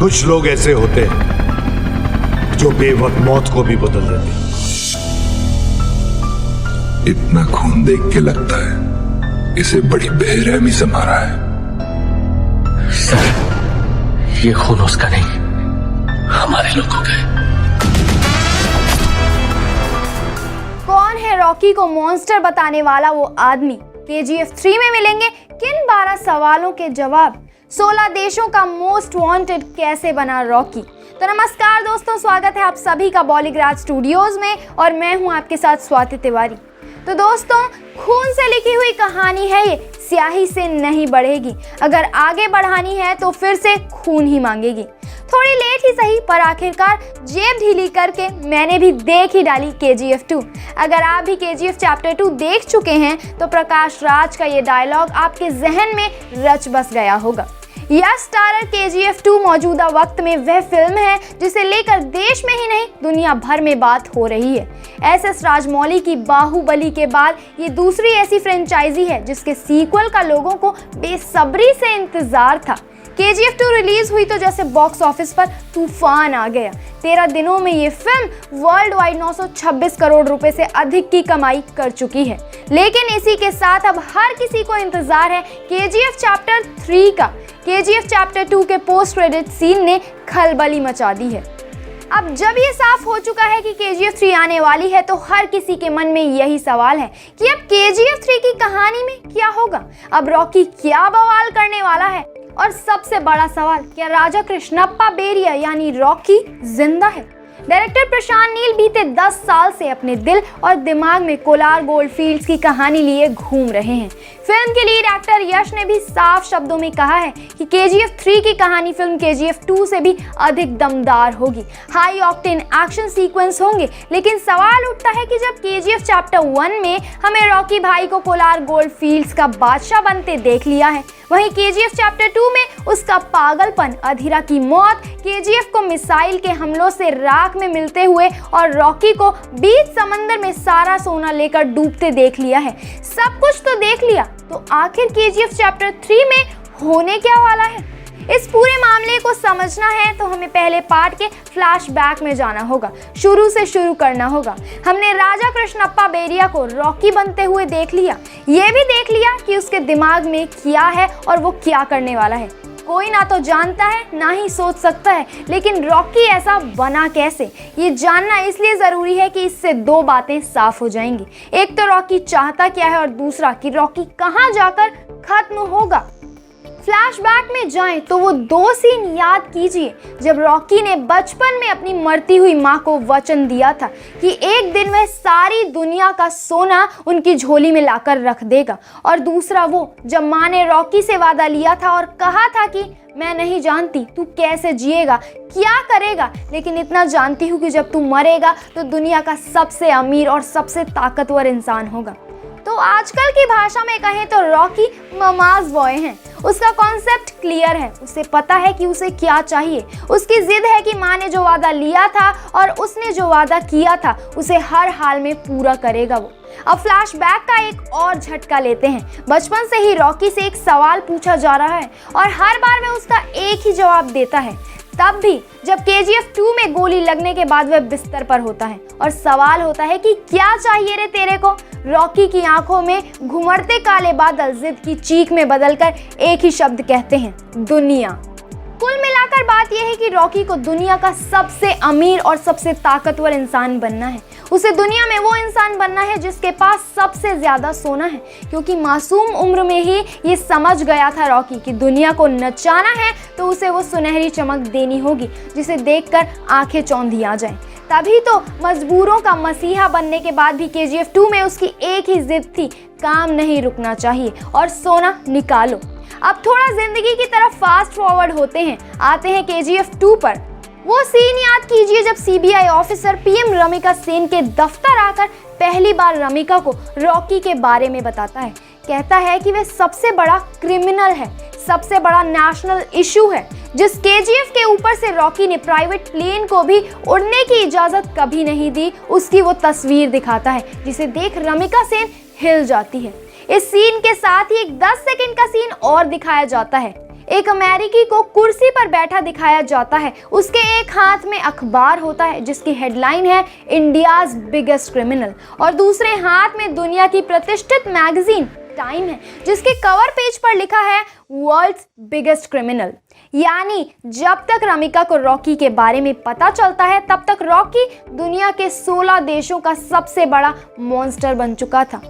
कुछ लोग ऐसे होते हैं जो बेवक्त मौत को भी बदल देते हैं। इतना खून देख के लगता है इसे बड़ी बेरहमी से मारा है। सर, ये खून उसका नहीं, हमारे लोगों का है। कौन है रॉकी को मॉन्स्टर बताने वाला वो आदमी? KGF 3 में मिलेंगे किन 12 सवालों के जवाब? 16 देशों का मोस्ट वांटेड कैसे बना रॉकी? तो नमस्कार दोस्तों, स्वागत है आप सभी का बॉलीग्राज स्टूडियोज में और मैं हूं आपके साथ स्वाति तिवारी। तो दोस्तों, खून से लिखी हुई कहानी है ये, स्याही से नहीं बढ़ेगी। अगर आगे बढ़ानी है तो फिर से खून ही मांगेगी। थोड़ी लेट ही सही, पर आखिरकार जेब ढीली करके मैंने भी देख ही डाली KGF 2। अगर आप भी KGF चैप्टर 2 देख चुके हैं तो प्रकाश राज का ये डायलॉग आपके जहन में रच बस गया होगा। यश स्टारर KGF 2 मौजूदा वक्त में वह फिल्म है जिसे लेकर देश में ही नहीं दुनिया भर में बात हो रही है। SS राजमौली की बाहुबली के बाद ये दूसरी ऐसी फ्रेंचाइजी है जिसके सीक्वल का लोगों को बेसब्री से इंतजार था। KGF 2 रिलीज हुई तो जैसे बॉक्स ऑफिस पर तूफान आ गया। 13 दिनों में ये फिल्म वर्ल्ड वाइड 926 करोड़ रुपए से अधिक की कमाई कर चुकी है। लेकिन इसी के साथ अब हर किसी को इंतजार है KGF चैप्टर 3 का। KGF चैप्टर 2 के पोस्ट क्रेडिट सीन ने खलबली मचा दी है। अब जब ये साफ हो चुका है कि KGF 3 आने वाली है तो हर किसी के मन में यही सवाल है कि अब KGF 3 की कहानी में क्या होगा? अब रॉकी क्या बवाल करने वाला है? और सबसे बड़ा सवाल, क्या राजा कृष्णप्पा बेरिया यानी रॉकी जिंदा है? डायरेक्टर प्रशांत नील बीते 10 साल से अपने दिल और दिमाग में कोलार गोल्डफील्ड्स की कहानी लिए घूम रहे हैं। फिल्म के लीड एक्टर यश ने भी साफ शब्दों में कहा है कि KGF 3 की कहानी फिल्म KGF 2 से भी अधिक दमदार होगी। हाई ऑक्टेन एक्शन सीक्वेंस होंगे, लेकिन सवाल उठता है कि जब KGF चैप्टर 1 में हमें रॉकी भाई को कोलार गोल्डफील्ड्स का बादशाह बनते देख लिया है, वहीं KGF चैप्टर 2 में उसका पागलपन, अधीरा की मौत, KGF को मिसाइल के हमलों से राख में मिलते हुए और रॉकी को बीच समंदर में सारा सोना लेकर डूबते देख लिया है। सब कुछ तो देख लिया, तो आखिर KGF चैप्टर 3 में होने क्या वाला है? इस पूरे मामले को समझना है तो हमें पहले पार्ट के फ्लैशबैक में जाना होगा, शुरू से शुरू करना होगा। हमने राजा कृष्णप्पा बेरिया को रॉकी बनते हुए देख लिया, ये भी देख लिया कि उसके दिमाग में क्या है और वो क्या करने वाला है। कोई ना तो जानता है ना ही सोच सकता है, लेकिन रॉकी ऐसा बना कैसे, ये जानना इसलिए ज़रूरी है कि इससे 2 बातें साफ हो जाएंगी। एक तो रॉकी चाहता क्या है और दूसरा कि रॉकी कहाँ जाकर खत्म होगा। फ्लैशबैक में जाएं तो वो 2 सीन याद कीजिए जब रॉकी ने बचपन में अपनी मरती हुई माँ को वचन दिया था कि एक दिन वह सारी दुनिया का सोना उनकी झोली में लाकर रख देगा, और दूसरा वो जब माँ ने रॉकी से वादा लिया था और कहा था कि मैं नहीं जानती तू कैसे जिएगा, क्या करेगा, लेकिन इतना जानती हूँ कि जब तू मरेगा तो दुनिया का सबसे अमीर और सबसे ताकतवर इंसान होगा। तो आजकल की भाषा में कहें तो रॉकी ममाज बॉय है। उसका कॉन्सेप्ट क्लियर है, उसे पता है कि उसे क्या चाहिए। उसकी जिद है कि माँ ने जो वादा लिया था और उसने जो वादा किया था उसे हर हाल में पूरा करेगा वो। अब फ्लैशबैक का एक और झटका लेते हैं। बचपन से ही रॉकी से एक सवाल पूछा जा रहा है और हर बार वह उसका एक ही जवाब देता है, तब भी जब KGF 2 में गोली लगने के बाद वह बिस्तर पर होता है और सवाल होता है कि क्या चाहिए रे तेरे को। रॉकी की आंखों में घुमड़ते काले बादल जिद की चीख में बदलकर एक ही शब्द कहते हैं, दुनिया। कुल मिलाकर बात यह है कि रॉकी को दुनिया का सबसे अमीर और सबसे ताकतवर इंसान बनना है। उसे दुनिया में वो इंसान बनना है जिसके पास सबसे ज्यादा सोना है, क्योंकि मासूम उम्र में ही ये समझ गया था रॉकी कि दुनिया को नचाना है तो उसे वो सुनहरी चमक देनी होगी जिसे देखकर आंखें चौंधी आ जाएं। तभी तो मजबूरों का मसीहा बनने के बाद भी KGF 2 में उसकी एक ही जिद थी, काम नहीं रुकना चाहिए और सोना निकालो। अब थोड़ा जिंदगी की तरफ फास्ट फॉरवर्ड होते हैं, आते हैं KGF 2 पर। वो सीन याद कीजिए जब CBI officer PM Ramika Sen के दफ्तर आकर पहली बार रमिका को रॉकी के बारे में बताता है। कहता है कि वह सबसे बड़ा क्रिमिनल है, सबसे बड़ा नेशनल इशू है। जिस KGF के ऊपर से रॉकी ने प्राइवेट प्लेन को भी उड़ने की इजाजत कभी नहीं दी, उसकी वो तस्वीर दिखाता है जिसे देख रमिका सेन हिल जाती है। इस सीन के साथ ही एक 10 सेकंड का सीन और दिखाया जाता है। एक अमेरिकी को कुर्सी पर बैठा दिखाया जाता है। उसके एक हाथ में अखबार होता है जिसकी हेडलाइन है इंडियाज बिगेस्ट क्रिमिनल, और दूसरे हाथ में दुनिया की प्रतिष्ठित मैगजीन टाइम है जिसके कवर पेज पर लिखा है वर्ल्ड्स बिगेस्ट क्रिमिनल। यानी जब तक रमिका को रॉकी के बारे में पता चलता है तब तक रॉकी दुनिया के 16 देशों का सबसे बड़ा मॉन्स्टर बन चुका था।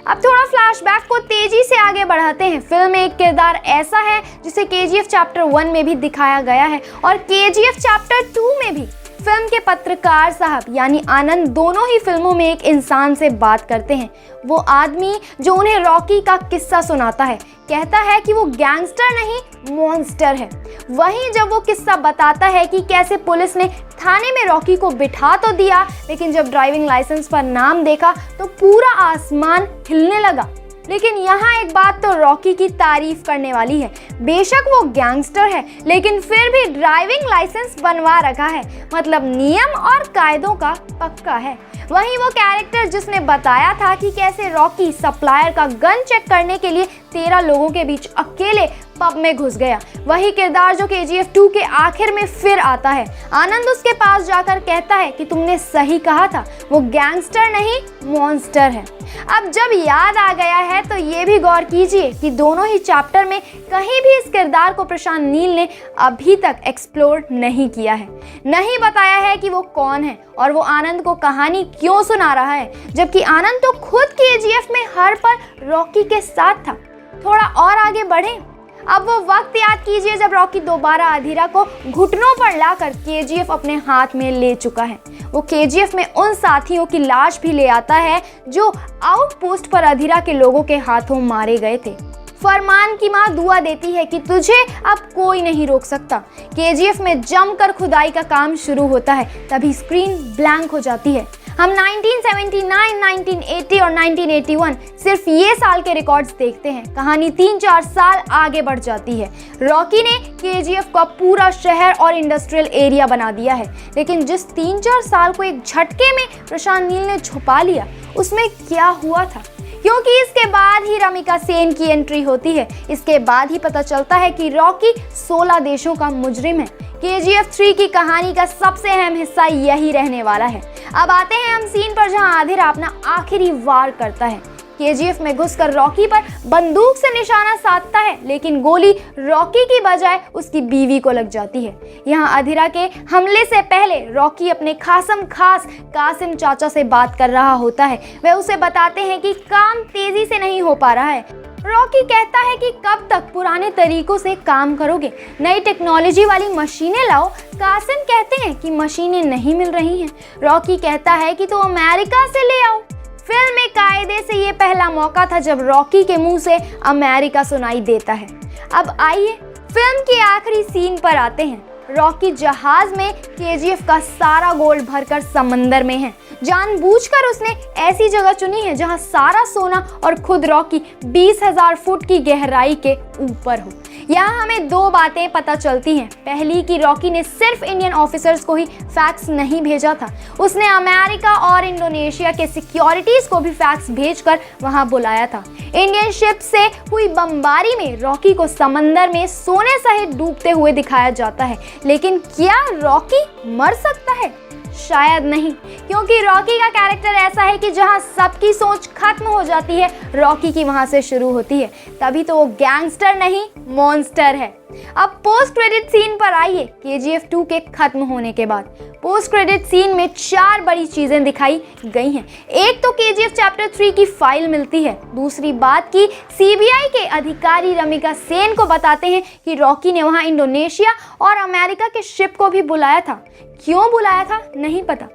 अब थोड़ा फ्लैशबैक को तेजी से आगे बढ़ाते हैं। फिल्म में एक किरदार ऐसा है जिसे केजीएफ चैप्टर 1 में भी दिखाया गया है और केजीएफ चैप्टर 2 में भी। फिल्म के पत्रकार साहब यानी आनंद दोनों ही फिल्मों में एक इंसान से बात करते हैं। वो आदमी जो उन्हें रॉकी का किस्सा सुनाता है कहता है कि वो गैंगस्टर नहीं मॉन्स्टर है। वहीं जब वो किस्सा बताता है कि कैसे पुलिस ने थाने में रॉकी को बिठा तो दिया, लेकिन जब ड्राइविंग लाइसेंस पर नाम देखा तो पूरा आसमान हिलने लगा। लेकिन यहाँ एक बात तो रॉकी की तारीफ करने वाली है। बेशक वो गैंगस्टर है लेकिन फिर भी ड्राइविंग लाइसेंस बनवा रखा है, मतलब नियम और कायदों का पक्का है। वहीं वो कैरेक्टर जिसने बताया था कि कैसे रॉकी सप्लायर का गन चेक करने के लिए 13 लोगों के बीच अकेले पब में घुस गया, वही किरदार जो केजीएफ 2 के आखिर में फिर आता है। आनंद उसके पास जाकर कहता है कि तुमने सही कहा था, वो गैंगस्टर नहीं मॉन्स्टर है। अब जब याद आ गया है तो ये भी गौर कीजिए कि दोनों ही चैप्टर में कहीं भी इस किरदार को प्रशांत नील ने अभी तक एक्सप्लोर नहीं किया है, नहीं बताया है कि वो कौन है और वो आनंद को कहानी क्यों सुना रहा है, जबकि आनंद तो खुद केजीएफ में हर पल रॉकी के साथ था। थोड़ा और आगे बढ़ें। अब वो वक्त याद कीजिए जब रॉकी दोबारा अधीरा को घुटनों पर लाकर केजीएफ अपने हाथ में ले चुका है। वो केजीएफ में उन साथियों की लाश भी ले आता है जो आउटपोस्ट पर अधीरा के लोगों के हाथों मारे गए थे। फरमान की माँ दुआ देती है कि तुझे अब कोई नहीं रोक सकता। केजीएफ में जमकर खुदाई का काम शुरू होता है, तभी स्क्रीन ब्लैंक हो जाती है। हम 1979, 1980 और 1981 सिर्फ ये साल के रिकॉर्ड्स देखते हैं। कहानी 3-4 साल आगे बढ़ जाती है। रॉकी ने केजीएफ का पूरा शहर और इंडस्ट्रियल एरिया बना दिया है, लेकिन जिस 3-4 साल को एक झटके में प्रशांत नील ने छुपा लिया उसमें क्या हुआ था, क्योंकि इसके बाद ही रमिका सेन की एंट्री होती है। इसके बाद ही पता चलता है कि रॉकी 16 देशों का मुजरिम है। केजीएफ 3 की कहानी का सबसे अहम हिस्सा यही रहने वाला है। अब आते हैं हम सीन पर जहां आधिरा अपना आखिरी वार करता है। केजीएफ में घुसकर रॉकी पर बंदूक से निशाना साधता है, लेकिन गोली रॉकी की बजाय उसकी बीवी को लग जाती है। यहाँ आधिरा के हमले से पहले रॉकी अपने खासम खास कासिम चाचा से बात कर रहा होता है। वे उसे बताते हैं कि काम तेजी से नहीं हो पा रहा है। रॉकी कहता है कि कब तक पुराने तरीकों से काम करोगे, नई टेक्नोलॉजी वाली मशीनें लाओ। कासिम कहते हैं कि मशीनें नहीं मिल रही हैं। रॉकी कहता है कि तो अमेरिका से ले आओ। फिल्म में कायदे से ये पहला मौका था जब रॉकी के मुंह से अमेरिका सुनाई देता है। अब आइए फिल्म के आखिरी सीन पर आते हैं। रॉकी जहाज में केजीएफ का सारा गोल्ड भरकर समंदर में है। जानबूझकर उसने ऐसी जगह चुनी है जहां सारा सोना और खुद रॉकी 20,000 फुट की गहराई के ऊपर हो। यहाँ हमें 2 बातें पता चलती हैं। पहली कि रॉकी ने सिर्फ इंडियन ऑफिसर्स को ही फैक्स नहीं भेजा था, उसने अमेरिका और इंडोनेशिया के सिक्योरिटीज को भी फैक्स भेजकर वहां बुलाया था। इंडियन शिप से हुई बमबारी में रॉकी को समंदर में सोने सहित डूबते हुए दिखाया जाता है, लेकिन क्या रॉकी मर सकता है? शायद नहीं, क्योंकि रॉकी का कैरेक्टर ऐसा है कि जहां सबकी सोच खत्म हो जाती है, रॉकी की वहां से शुरू होती है। तभी तो वो गैंगस्टर नहीं मॉन्स्टर है। अब पोस्ट क्रेडिट सीन पर आइए। केजीएफ 2 के खत्म होने के बाद पोस्ट क्रेडिट सीन में 4 बड़ी चीजें दिखाई गई हैं। एक तो केजीएफ चैप्टर 3 की फाइल मिलती है। दूसरी बात की सीबीआई के अधिकारी रमिका सेन को बताते हैं कि रॉकी ने वहां इंडोनेशिया और अमेरिका के शिप को भी बुलाया था। क्यों बुलाया था नहीं पता।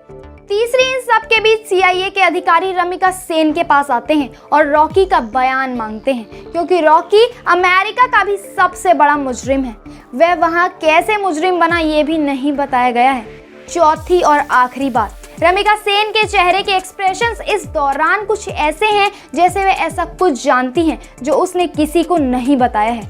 तीसरी, इन सब के बीच सीआईए के अधिकारी रमिका सेन के पास आते हैं और रॉकी का बयान मांगते हैं, क्योंकि रॉकी अमेरिका का भी सबसे बड़ा मुजरिम है। वह वहां कैसे मुजरिम बना ये भी नहीं बताया गया है। चौथी और आखिरी बात, रमिका सेन के चेहरे के एक्सप्रेशंस इस दौरान कुछ ऐसे हैं जैसे वे ऐसा कुछ जानती हैं जो उसने किसी को नहीं बताया है।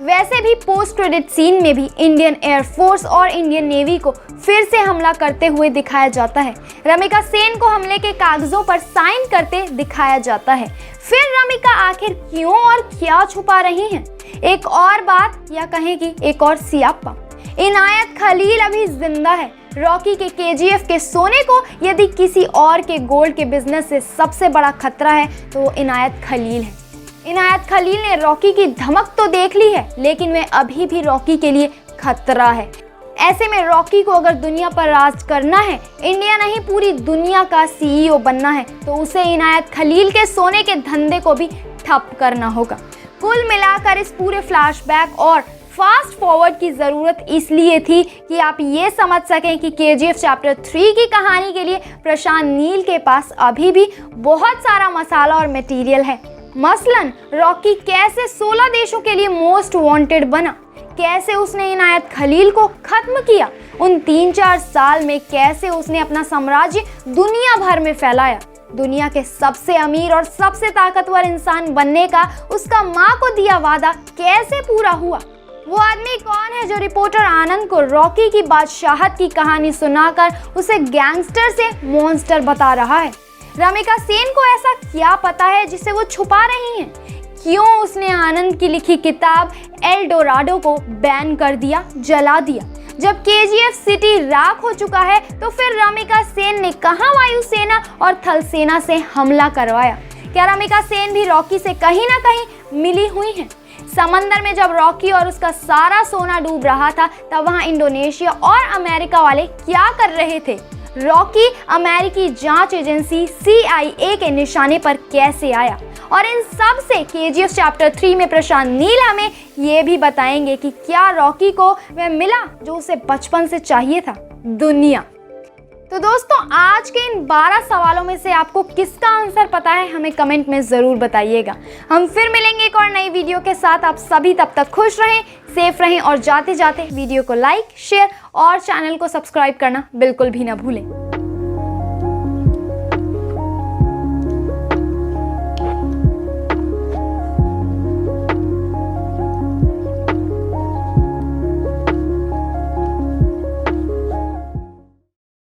वैसे भी पोस्ट क्रेडिट सीन में भी इंडियन एयरफोर्स और इंडियन नेवी को फिर से हमला करते हुए दिखाया जाता है। रमिका सेन को हमले के कागजों पर साइन करते दिखाया जाता है। फिर रमिका आखिर क्यों और क्या छुपा रही हैं? एक और बात या कहें कि एक और सियापा, इनायत खलील अभी जिंदा है। रॉकी के केजीएफ के सोने को यदि किसी और के गोल्ड के बिजनेस से सबसे बड़ा खतरा है तो वो इनायत खलील है। इनायत खलील ने रॉकी की धमक तो देख ली है, लेकिन वह अभी भी रॉकी के लिए खतरा है। ऐसे में रॉकी को अगर दुनिया पर राज करना है, इंडिया नहीं पूरी दुनिया का सीईओ बनना है, तो उसे इनायत खलील के सोने के धंधे को भी ठप करना होगा। कुल मिलाकर इस पूरे फ्लैशबैक और फास्ट फॉरवर्ड की ज़रूरत इसलिए थी कि आप ये समझ सकें कि केजीएफ चैप्टर 3 की कहानी के लिए प्रशांत नील के पास अभी भी बहुत सारा मसाला और मटेरियल है। मसलन रॉकी कैसे 16 देशों के लिए मोस्ट वांटेड बना, कैसे उसने इनायत खलील को खत्म किया, उन 3-4 साल में कैसे उसने अपना साम्राज्य दुनिया भर में फैलाया, दुनिया के सबसे अमीर और सबसे ताकतवर इंसान बनने का उसका माँ को दिया वादा कैसे पूरा हुआ। वो आदमी कौन है जो रिपोर्टर आनंद को रॉकी की बादशाहत की कहानी सुनाकर उसे गैंगस्टर से मॉन्स्टर बता रहा है। रमिका सेन को ऐसा क्या पता है जिसे वो छुपा रही हैं? क्यों उसने आनंद की लिखी किताब एल डोराडो को बैन कर दिया, जला दिया? जब केजीएफ सिटी राख हो चुका है तो फिर रमिका सेन ने कहां वायुसेना और थल सेना से हमला करवाया? क्या रमिका सेन भी रॉकी से कहीं ना कहीं मिली हुई हैं? समंदर में जब रॉकी और उसका सारा सोना डूब रहा था तब वहां इंडोनेशिया और अमेरिका वाले क्या कर रहे थे? रॉकी अमेरिकी जांच एजेंसी CIA के निशाने पर कैसे आया? और इन सब से केजीएफ चैप्टर 3 में प्रशांत नील हमें ये भी बताएंगे कि क्या रॉकी को वह मिला जो उसे बचपन से चाहिए था, दुनिया। तो दोस्तों, आज के इन 12 सवालों में से आपको किसका आंसर पता है हमें कमेंट में ज़रूर बताइएगा। हम फिर मिलेंगे एक और नई वीडियो के साथ। आप सभी तब तक खुश रहें, सेफ रहें और जाते जाते वीडियो को लाइक, शेयर और चैनल को सब्सक्राइब करना बिल्कुल भी ना भूलें।